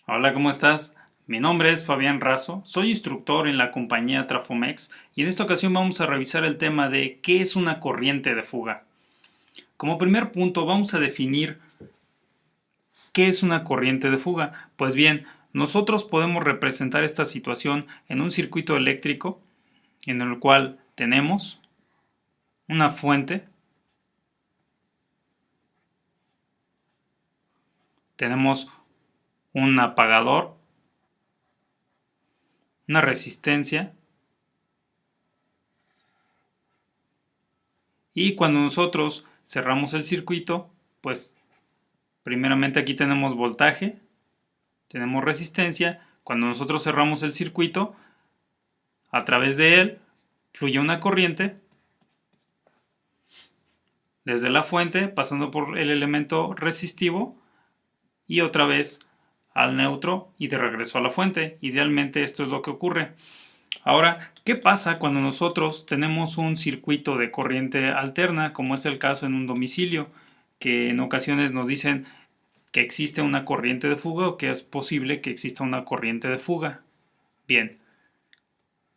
Hola, ¿cómo estás? Mi nombre es Fabián Razo, soy instructor en la compañía Trafomex y en esta ocasión vamos a revisar el tema de ¿qué es una corriente de fuga? Como primer punto vamos a definir ¿qué es una corriente de fuga? Pues bien, nosotros podemos representar esta situación en un circuito eléctrico en el cual tenemos una fuente, tenemos un apagador, una resistencia y cuando nosotros cerramos el circuito, pues primeramente aquí tenemos voltaje, tenemos resistencia. Cuando nosotros cerramos el circuito, a través de él fluye una corriente desde la fuente, pasando por el elemento resistivo y otra vez al neutro y de regreso a la fuente. Idealmente esto es lo que ocurre. Ahora, ¿qué pasa cuando nosotros tenemos un circuito de corriente alterna, como es el caso en un domicilio, que en ocasiones nos dicen que existe una corriente de fuga o que es posible que exista una corriente de fuga? Bien,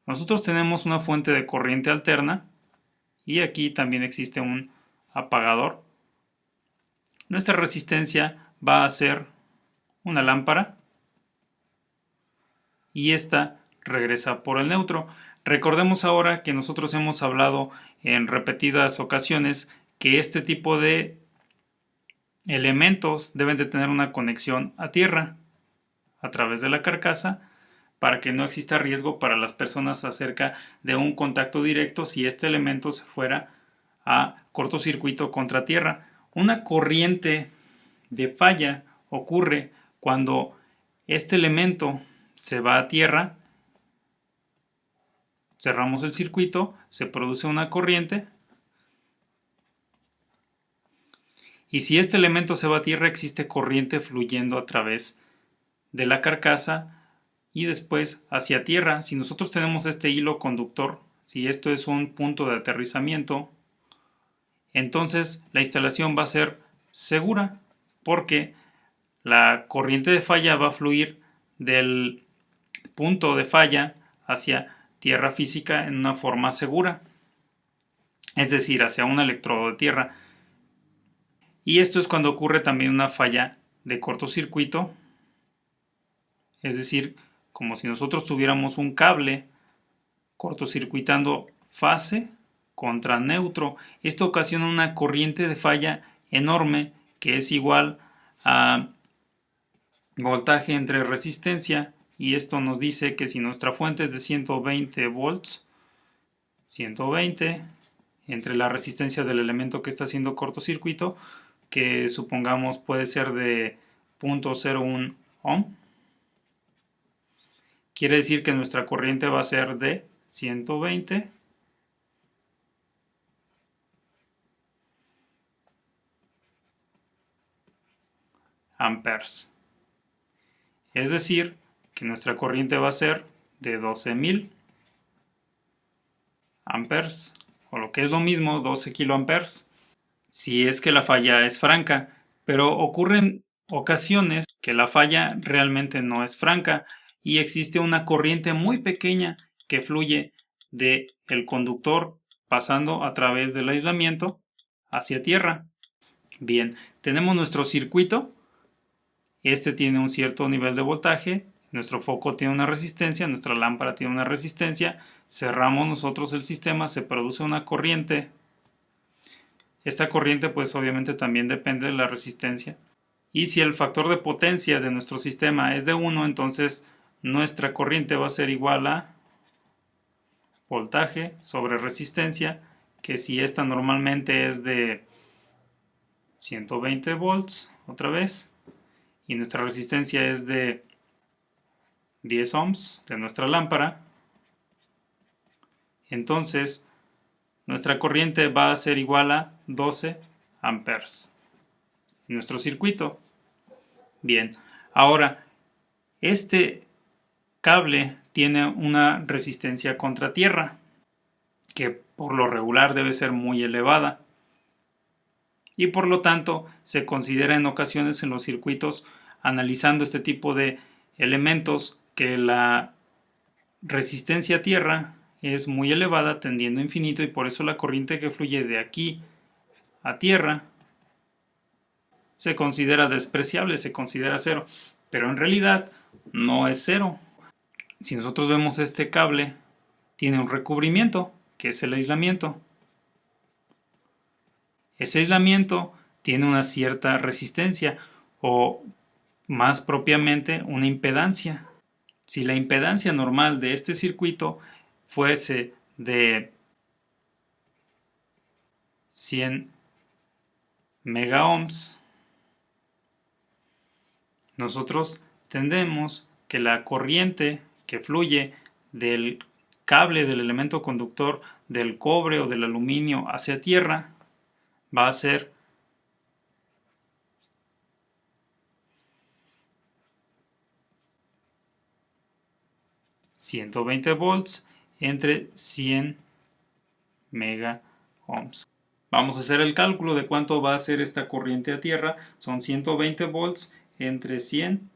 nosotros tenemos una fuente de corriente alterna y aquí también existe un apagador. Nuestra resistencia va a ser una lámpara y esta regresa por el neutro. Recordemos ahora que nosotros hemos hablado en repetidas ocasiones que este tipo de elementos deben de tener una conexión a tierra a través de la carcasa para que no exista riesgo para las personas acerca de un contacto directo si este elemento se fuera a cortocircuito contra tierra. Una corriente de falla ocurre cuando este elemento se va a tierra, cerramos el circuito, se produce una corriente y si este elemento se va a tierra existe corriente fluyendo a través de la carcasa y después hacia tierra. Si nosotros tenemos este hilo conductor, si esto es un punto de aterrizamiento, entonces la instalación va a ser segura porque la corriente de falla va a fluir del punto de falla hacia tierra física en una forma segura, es decir, hacia un electrodo de tierra. Y esto es cuando ocurre también una falla de cortocircuito, es decir, como si nosotros tuviéramos un cable cortocircuitando fase contra neutro. Esto ocasiona una corriente de falla enorme que es igual a voltaje entre resistencia y esto nos dice que si nuestra fuente es de 120 volts, 120 entre la resistencia del elemento que está haciendo cortocircuito, que supongamos puede ser de 0.01 ohm, quiere decir que nuestra corriente va a ser de 120 amperes. Es decir, que nuestra corriente va a ser de 12.000 amperes, o lo que es lo mismo, 12 kiloamperes, si es que la falla es franca. Pero ocurren ocasiones que la falla realmente no es franca y existe una corriente muy pequeña que fluye del conductor pasando a través del aislamiento hacia tierra. Bien, tenemos nuestro circuito. Este tiene un cierto nivel de voltaje, nuestro foco tiene una resistencia, nuestra lámpara tiene una resistencia, cerramos nosotros el sistema, se produce una corriente. Esta corriente pues obviamente también depende de la resistencia. Y si el factor de potencia de nuestro sistema es de 1, entonces nuestra corriente va a ser igual a voltaje sobre resistencia, que si esta normalmente es de 120 volts, otra vez, y nuestra resistencia es de 10 ohms de nuestra lámpara, entonces nuestra corriente va a ser igual a 12 amperes. Nuestro circuito. Bien, ahora este cable tiene una resistencia contra tierra que por lo regular debe ser muy elevada y por lo tanto se considera en ocasiones en los circuitos analizando este tipo de elementos que la resistencia a tierra es muy elevada, tendiendo a infinito, y por eso la corriente que fluye de aquí a tierra se considera despreciable, se considera cero, pero en realidad no es cero. Si nosotros vemos este cable, tiene un recubrimiento, que es el aislamiento. Ese aislamiento tiene una cierta resistencia, o más propiamente una impedancia. Si la impedancia normal de este circuito fuese de 100 megaohms, nosotros tendremos que la corriente que fluye del cable del elemento conductor del cobre o del aluminio hacia tierra va a ser 120 volts entre 100 megaohms. Vamos a hacer el cálculo de cuánto va a ser esta corriente a tierra. Son 120 volts entre 100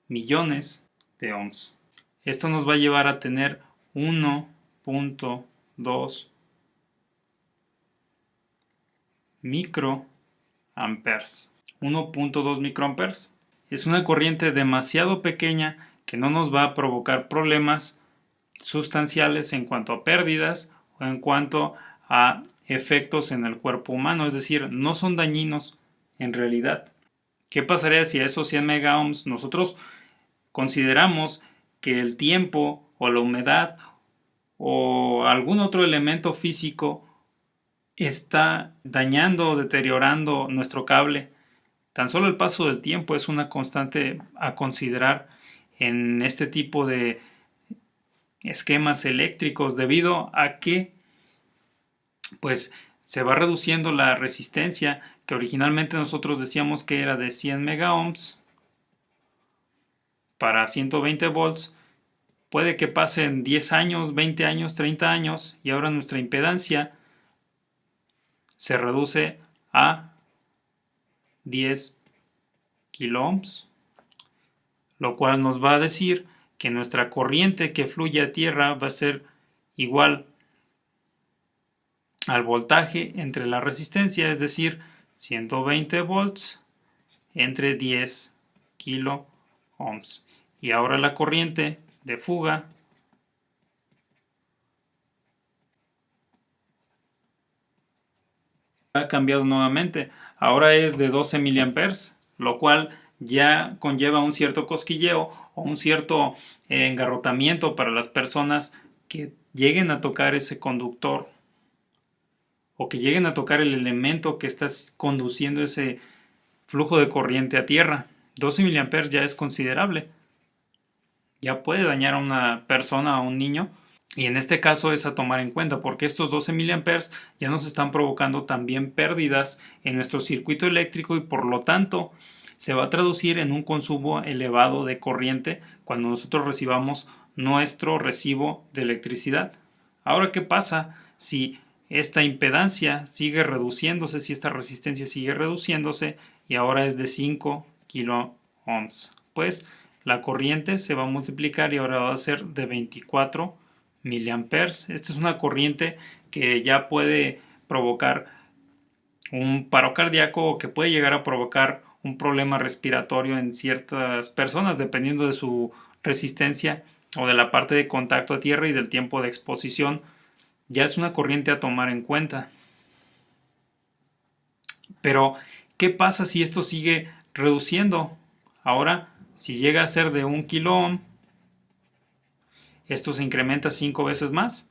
millones de ohms. Esto nos va a llevar a tener 1.2 microamperes. 1.2 microamperes. Es una corriente demasiado pequeña que no nos va a provocar problemas sustanciales en cuanto a pérdidas o en cuanto a efectos en el cuerpo humano, es decir, no son dañinos en realidad. ¿Qué pasaría si a esos 100 megaohms nosotros consideramos que el tiempo o la humedad o algún otro elemento físico está dañando o deteriorando nuestro cable? Tan solo el paso del tiempo es una constante a considerar en este tipo de esquemas eléctricos, debido a que pues se va reduciendo la resistencia, que originalmente nosotros decíamos que era de 100 megaohms para 120 volts. Puede que pasen 10 años, 20 años, 30 años y ahora nuestra impedancia se reduce a 10 kiloohms, lo cual nos va a decir que nuestra corriente que fluye a tierra va a ser igual al voltaje entre la resistencia, es decir, 120 volts entre 10 kiloohms. Y ahora la corriente de fuga ha cambiado nuevamente. Ahora es de 12 miliamperes, lo cual ya conlleva un cierto cosquilleo o un cierto engarrotamiento para las personas que lleguen a tocar ese conductor o que lleguen a tocar el elemento que está conduciendo ese flujo de corriente a tierra. 12 miliamperes ya es considerable. Ya puede dañar a una persona, a un niño. Y en este caso es a tomar en cuenta, porque estos 12 miliamperes ya nos están provocando también pérdidas en nuestro circuito eléctrico y por lo tanto se va a traducir en un consumo elevado de corriente cuando nosotros recibamos nuestro recibo de electricidad. Ahora, ¿qué pasa si esta impedancia sigue reduciéndose, si esta resistencia sigue reduciéndose y ahora es de 5 kiloohms? Pues la corriente se va a multiplicar y ahora va a ser de 24 miliamperes. Esta es una corriente que ya puede provocar un paro cardíaco o que puede llegar a provocar un problema respiratorio en ciertas personas dependiendo de su resistencia o de la parte de contacto a tierra y del tiempo de exposición. Ya es una corriente a tomar en cuenta. Pero, ¿qué pasa si esto sigue reduciendo? Ahora, si llega a ser de 1 kiloohm, esto se incrementa 5 veces más.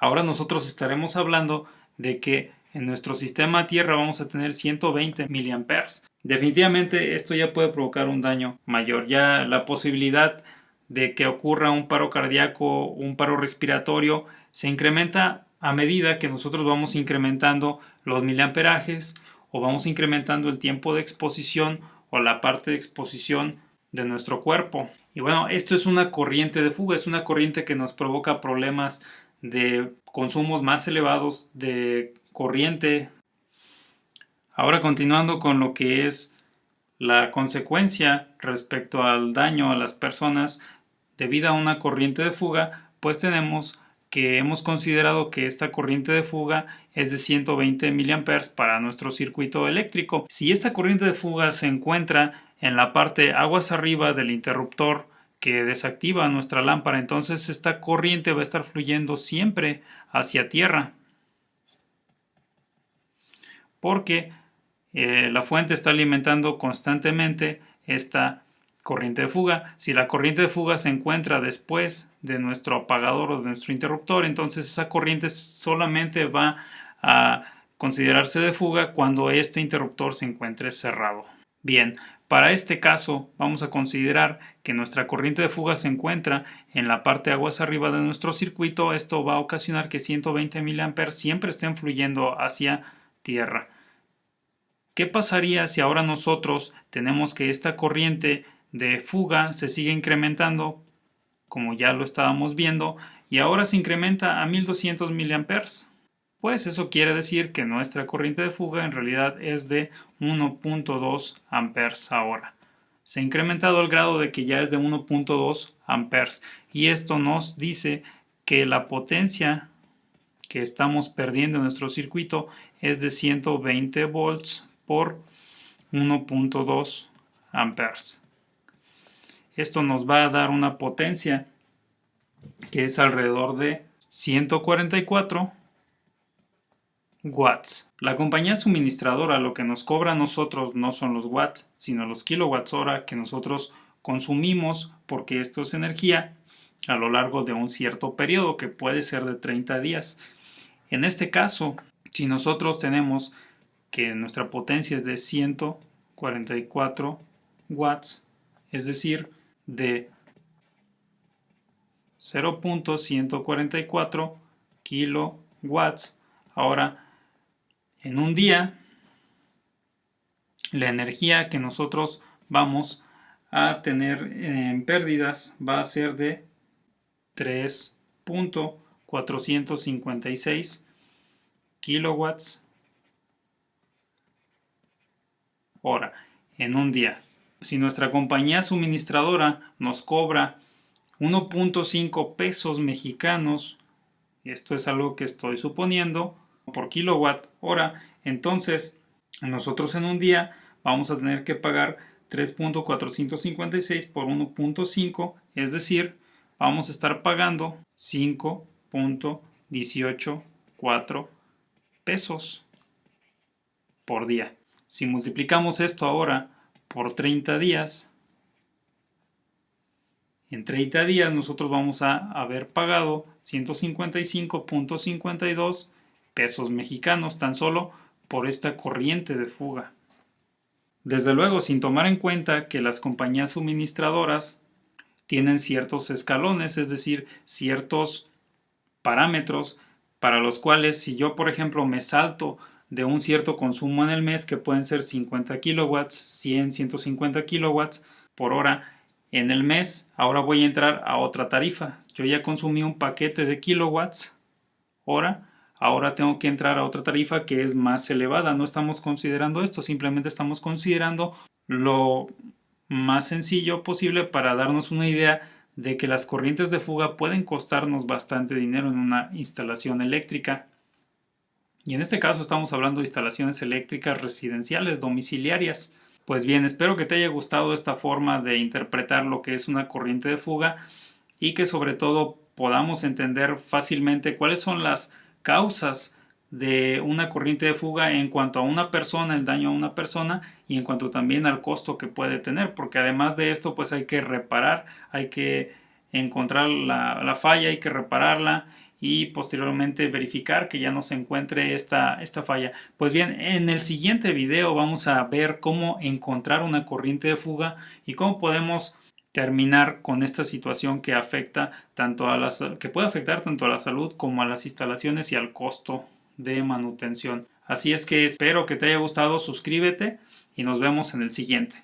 Ahora nosotros estaremos hablando de que en nuestro sistema Tierra vamos a tener 120 miliamperes. Definitivamente esto ya puede provocar un daño mayor. Ya la posibilidad de que ocurra un paro cardíaco, un paro respiratorio, se incrementa a medida que nosotros vamos incrementando los miliamperajes o vamos incrementando el tiempo de exposición o la parte de exposición de nuestro cuerpo. Y bueno, esto es una corriente de fuga, es una corriente que nos provoca problemas de consumos más elevados de corriente. Ahora continuando con lo que es La consecuencia respecto al daño a las personas debido a una corriente de fuga, pues tenemos que hemos considerado que esta corriente de fuga es de 120 mA para nuestro circuito eléctrico. Si esta corriente de fuga se encuentra en la parte aguas arriba del interruptor que desactiva nuestra lámpara, entonces esta corriente va a estar fluyendo siempre hacia tierra, porque la fuente está alimentando constantemente esta corriente de fuga. Si la corriente de fuga se encuentra después de nuestro apagador o de nuestro interruptor, entonces esa corriente solamente va a considerarse de fuga cuando este interruptor se encuentre cerrado. Bien, para este caso vamos a considerar que nuestra corriente de fuga se encuentra en la parte aguas arriba de nuestro circuito. Esto va a ocasionar que 120 mA siempre estén fluyendo hacia tierra. ¿Qué pasaría si ahora nosotros tenemos que esta corriente de fuga se sigue incrementando, como ya lo estábamos viendo, y ahora se incrementa a 1200 mA? Pues eso quiere decir que nuestra corriente de fuga en realidad es de 1.2 amperes ahora. Se ha incrementado al grado de que ya es de 1.2 amperes, y esto nos dice que la potencia que estamos perdiendo en nuestro circuito es de 120 volts por 1.2 amperes. Esto nos va a dar una potencia que es alrededor de 144 watts. La compañía suministradora lo que nos cobra a nosotros no son los watts, sino los kilowatts hora que nosotros consumimos, porque esto es energía a lo largo de un cierto periodo que puede ser de 30 días. En este caso, si nosotros tenemos que nuestra potencia es de 144 watts, es decir, de 0.144 kilowatts. Ahora, en un día, la energía que nosotros vamos a tener en pérdidas va a ser de 3.456 kilowatts hora en un día. Si nuestra compañía suministradora nos cobra 1.5 pesos mexicanos, esto es algo que estoy suponiendo, por kilowatt hora, entonces nosotros en un día vamos a tener que pagar 3.456 por 1.5, es decir, vamos a estar pagando 5.184 pesos por día. Si multiplicamos esto ahora por 30 días, en 30 días nosotros vamos a haber pagado 155.52 pesos mexicanos tan solo por esta corriente de fuga. Desde luego, sin tomar en cuenta que las compañías suministradoras tienen ciertos escalones, es decir, ciertos parámetros para los cuales si yo, por ejemplo, me salto de un cierto consumo en el mes, que pueden ser 50 kilowatts, 100, 150 kilowatts por hora en el mes, ahora voy a entrar a otra tarifa. Yo ya consumí un paquete de kilowatts hora, ahora tengo que entrar a otra tarifa que es más elevada. No estamos considerando esto, simplemente estamos considerando lo más sencillo posible para darnos una idea de que las corrientes de fuga pueden costarnos bastante dinero en una instalación eléctrica. Y en este caso estamos hablando de instalaciones eléctricas residenciales, domiciliarias. Pues bien, espero que te haya gustado esta forma de interpretar lo que es una corriente de fuga y que sobre todo podamos entender fácilmente cuáles son las causas de una corriente de fuga en cuanto a una persona, el daño a una persona, y en cuanto también al costo que puede tener, porque además de esto pues hay que reparar, hay que encontrar la falla, hay que repararla y posteriormente verificar que ya no se encuentre esta falla. Pues bien, en el siguiente video vamos a ver cómo encontrar una corriente de fuga y cómo podemos terminar con esta situación que afecta que puede afectar tanto a la salud como a las instalaciones y al costo de manutención. Así es que espero que te haya gustado, suscríbete y nos vemos en el siguiente.